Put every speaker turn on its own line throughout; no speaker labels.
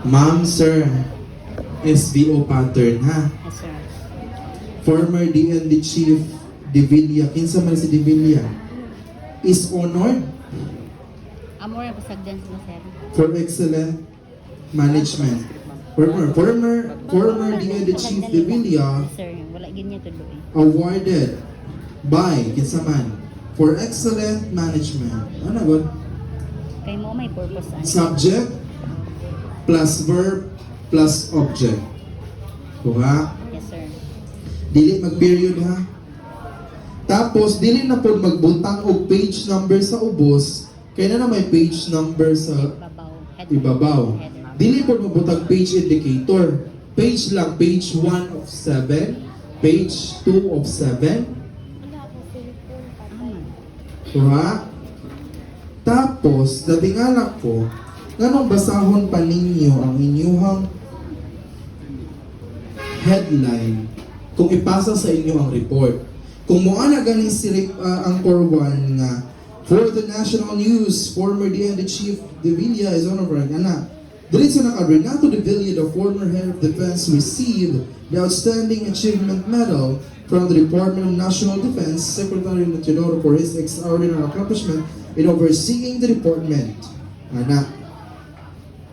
Ma'am, sir, SVO pattern, ha?
Yes, sir.
Former DND Chief De Villa, kinsa man si De Villa, is honored
Amor na pasagdan sila, sir.
for excellent management. Former DND Chief De Villa
Yes, sir. Wala ganyan tuloy.
awarded by kinsa man for excellent management. Ano good?
Kay mo may purpose ano.
Subject plus verb plus object. Kuha?
Yes, sir.
Dili mag-period, ha? Tapos, dili na po magbutang og page number sa ubos, kaya na may page number sa
Ibabaw.
ibabaw.
Head.
Dili po magbutang page indicator. Page lang, page 1 of 7, page 2 of 7. Kuha? Tapos, natingala ko, nganong basahon pa ninyo ang inyuhang headline kung ipasa sa inyo ang report. Kung mo ana ganing si Anchor 1 nga, for the national news, former DND Chief De Villa is on of rank. Ana, diretso na ka, Renato De Villa, the former head of defense, received the Outstanding Achievement Medal from the Department of National Defense Secretary Teodoro for his extraordinary accomplishment in overseeing the department. Ana,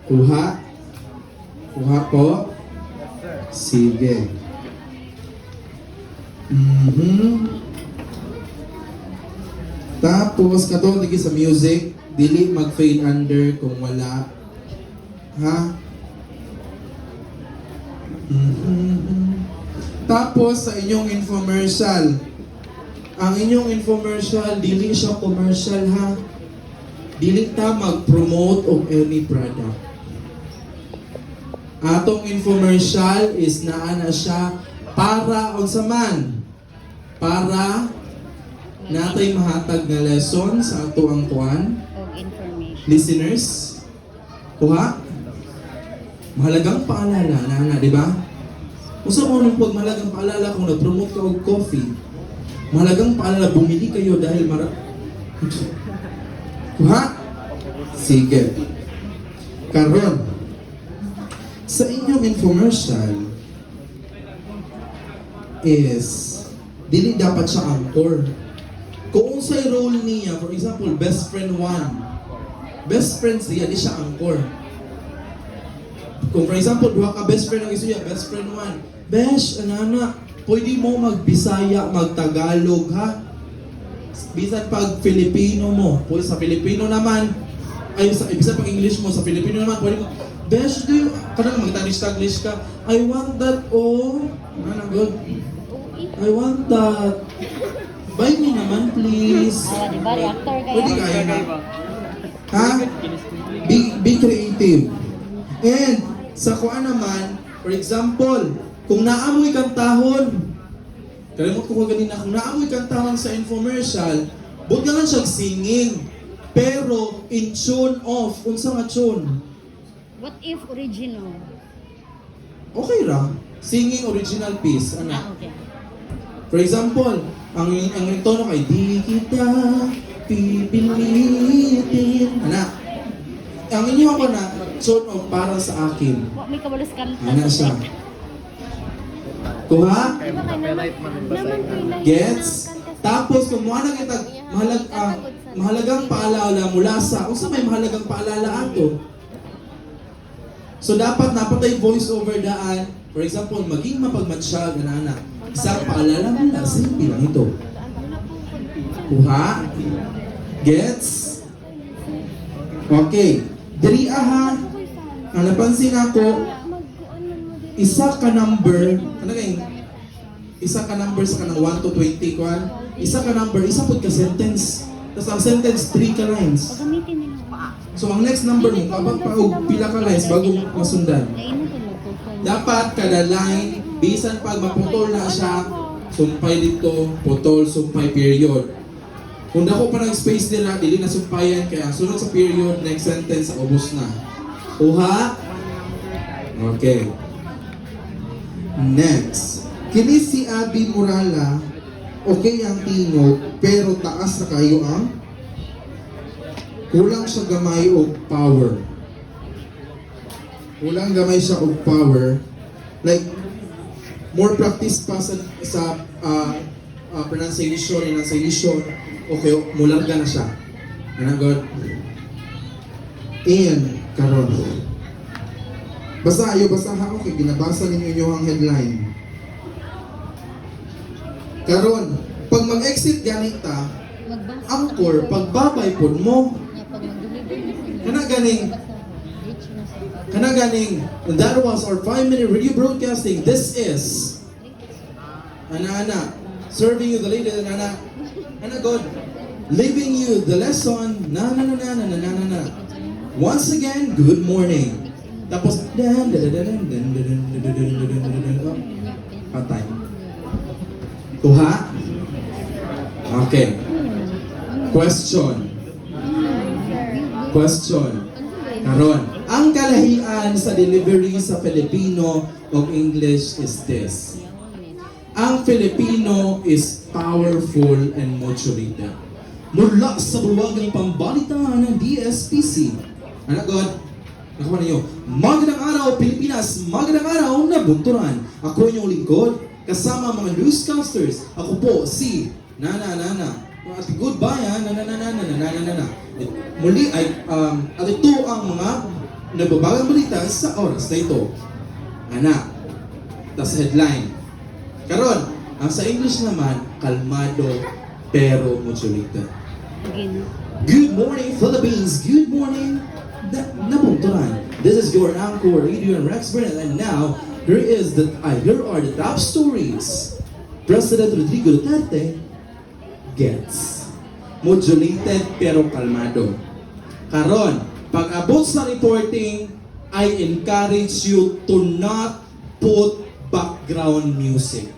kuha? Kuha po? Sige. Tapos, katong lagi sa music, dili mag-fade under kung wala. Ha? Tapos, sa inyong infomercial, ang inyong infomercial, dili siya commercial, ha? Dili ta mag-promote of any product. Atong infomercial is naa na siya para unsa man, para natay mahatag nga lesson sa ato ang kuan
Og information.
listeners. Kuha? Mahalagang paalala na, di ba? Usa mo nung pag mahalagang paalala kung nag-promote ka og coffee. Mahalagang paalala, bumili kayo dahil Kuha? Sige. Karon, sa inyong infomercial is dili dapat siya anchor. Kung unsay role niya, for example, best friend 1. Best friend siya, di siya anchor. Kung for example, duha ka best friend ang isuya, best friend 1. Besh, anana, pwede mo mag-Bisaya, mag-Tagalog, ha? Bisan pag Filipino mo, pwede sa Filipino naman, ay sa bisan pag English mo, sa Filipino naman, pwede mo, Besh, do you, kanang mag-Taglish ka, I want that, oh, ano, good. I want that. Buy me naman, please.
Ah, di ba? Reactor kayo.
Pwede kaya na. Ha? Be creative. And, sa kuan naman, for example, kung naamoy kang tahon, kalimot ko ganina, kung naamoy kang tahon sa infomercial, buot ka lang siyang singing. Pero, in tune off. Unsa nga tune?
What if original?
Okay ra. Singing original piece. Ano?
Ah, okay.
For example, ang tono kay di kita pipilitin. Ana. Ang inyo ako na tune of para sa akin.
Wa may kabalos kanta.
Ana siya. Kuha? Gets? Tapos kung mo na kita mahalagang paalala mula sa unsa may mahalagang paalala ato. So dapat napatay voice over daan. For example, maging mapagmatsyag na anak. Isang paalala mula sa bilang ito. Kuha? Gets? Okay. Diri aha. Ang napansin ako, isa ka number, ano kayong, isa ka number sa kanang 1 to 20 kuan. Isa ka number, isa pud ka sentence. Tapos ang sentence 3 ka lines.
Pagamitin nila.
So ang next number mo, kapag pa og pila ka lines bago masundan.
Kainin ko mo po.
Dapat kada line, bisan pag maputol na siya, sumpay dito, putol, sumpay, period. Kung dako pa ng space nila, dili na sumpayan, kaya sunod sa period, next sentence, ubos na. Uha? Okay. Next. Kini si Abby Murala, okay ang tingog, pero taas na kayo ang kulang siya gamay o power. Ulang gamay siya og power. Like, more practice pa sa pronunciation, enunciation. Okay, mularga na siya. Ano, God? And, karon. Basta ayo, basta ha, okay, ginabasa ninyo yung headline. Karon, pag mag-exit ganita,
Magbasa.
anchor, pagbabay po mo,
Nga, pag mag-deliver na sila.
kana ganing,
Reach na sila.
kana ganing, and that was our 5-minute radio broadcasting. This is, ana, serving you the latest, ana, God, leaving you the lesson, na. Once again, good morning. Tapos, patay. Kuha? Okay. Question. Karon, ang kalahian sa delivery sa Filipino o English is this. Ang Filipino is powerful and modulated. Mula sa bulwagang pambalita ng DSPC. Ano, God? Nakaman niyo, magandang araw Pilipinas, magandang araw na bunturan. Ako inyong lingkod, kasama mga newscasters. Ako po si Nana. At goodbye ha, Nana. Muli ay, at ito ang mga nagbabagang balita sa oras na ito. Anak, tas headline. Karon, ang sa English naman, kalmado pero modulated.
Again.
Good morning, Philippines. Good morning, Nabunturan. This is your anchor, Adrian Rex Burnett, and now here are the top stories. President Rodrigo Duterte gets modulated pero kalmado. Karon, pag abot sa reporting, I encourage you to not put background music.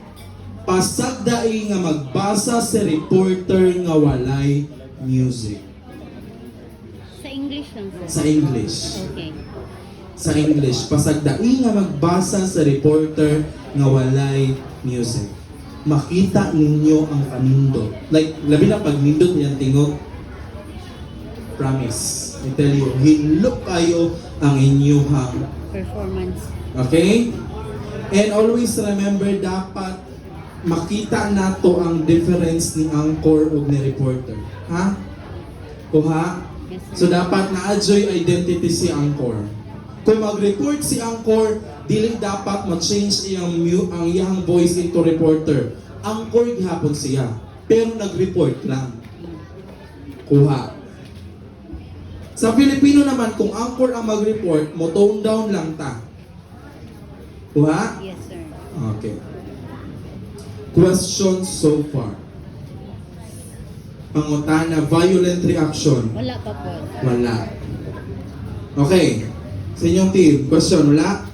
Pasagdai nga magbasa sa reporter nga walay music.
Sa English lang, sir.
Sa English.
Okay.
Sa English. Pasagdai nga magbasa sa reporter nga walay music. Makita ninyo ang kanindot. Like, labi na pag nindot yan tingog, promise. I tell you, hinlook kayo ang inyong
Performance.
okay? And always remember, dapat makita nato ang difference ni anchor ug ni reporter. Ha? Kuha?
Yes, sir.
So dapat na-adjoy identity si anchor. Kung mag-report si anchor, dili dapat ma-change ang iyang voice into reporter. Anchor gihapon siya, pero nag-report lang. Kuha. Sa Filipino naman, kung anchor ang mag-report, mo tone down lang ta. Kuha?
Yes, sir.
Okay. Questions so far. Pangutana, violent reaction.
Wala pa po.
Wala. Okay. Sa inyong team, question, wala?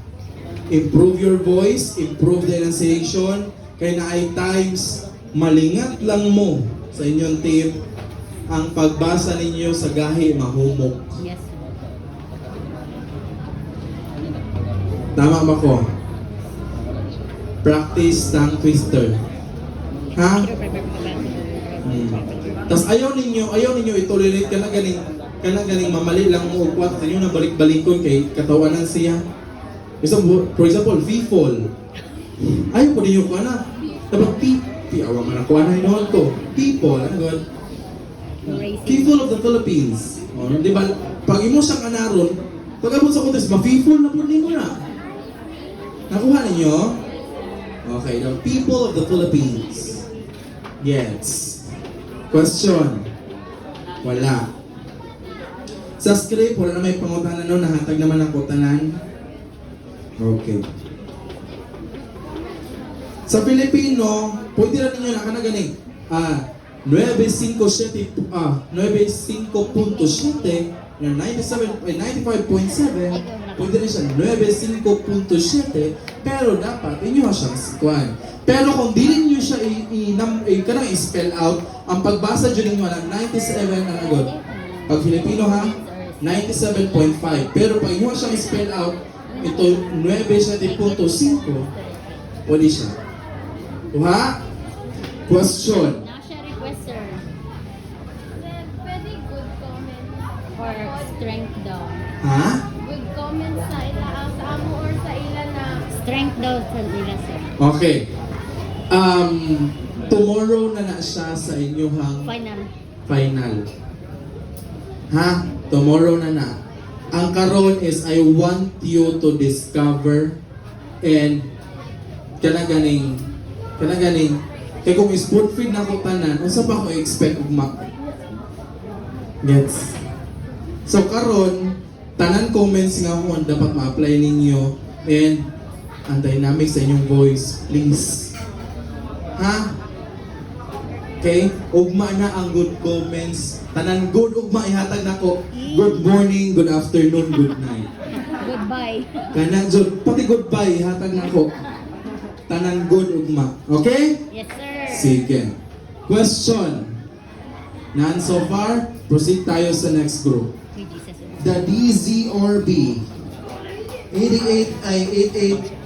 Improve your voice, improve the enunciation. Kaya na ay times, malingat lang mo sa inyong team ang pagbasa ninyo sa gahi mahumok.
Yes, sir.
Tama ba ko? Practice tongue twister. Ha? Tapos ayaw ninyo i-tolerate ka na ganing mamali lang mo ukwat sa inyo na balik-balikon kay katawanan siya. For example, V-fall. Ayaw po ninyo ka na. Dapat awa man ako na inoon ko. People, ano God? People of the Philippines. O, di ba? Pag imo siyang anaron, pag abot sa contest, ma-people na po ninyo na. Nakuha ninyo? Okay, the people of the Philippines. Yes. Question. Wala. Sa script, wala na may pangutanan no, nahatag naman ang kutanan. Okay. Sa Filipino, pwede na ninyo nakanagaling. 957, 95.7, na 95.7, pwede rin siya 95.7, pero dapat inyo siyang sikuan. Pero kung dili niyo siya kanang i-spell out, ang pagbasa dyan ninyo ng 97 ang agad. Pag Filipino ha, 97.5. Pero pag inyo siyang i-spell out, ito 97.5, pwede siya. Kuha? Question.
Now, siya request, sir.
Pwede good comment.
For strength daw.
Ha?
Good comment sa ila sa
Strength daw sa nila, sir.
Okay. Tomorrow na siya sa inyong
Final.
final. Ha? Tomorrow na. Ang karon is I want you to discover and kanaganing kay kung spoon feed na ko tanan, unsa pa ko expect ugma? Gets? So karon tanan comments nga mo dapat ma-apply ninyo and ang dynamics sa inyong voice, please. Ha? Okay? Ugma na ang good comments. Tanan good ugma ihatag nako. Good morning, good afternoon, good night.
Goodbye.
Kana jud pati goodbye ihatag nako. Tanan good ugma. Okay?
Yes, sir.
Sige. Question. None so far? Proceed tayo sa next group.
Kay Jesus.
The D, Z, or B. 88 ay 88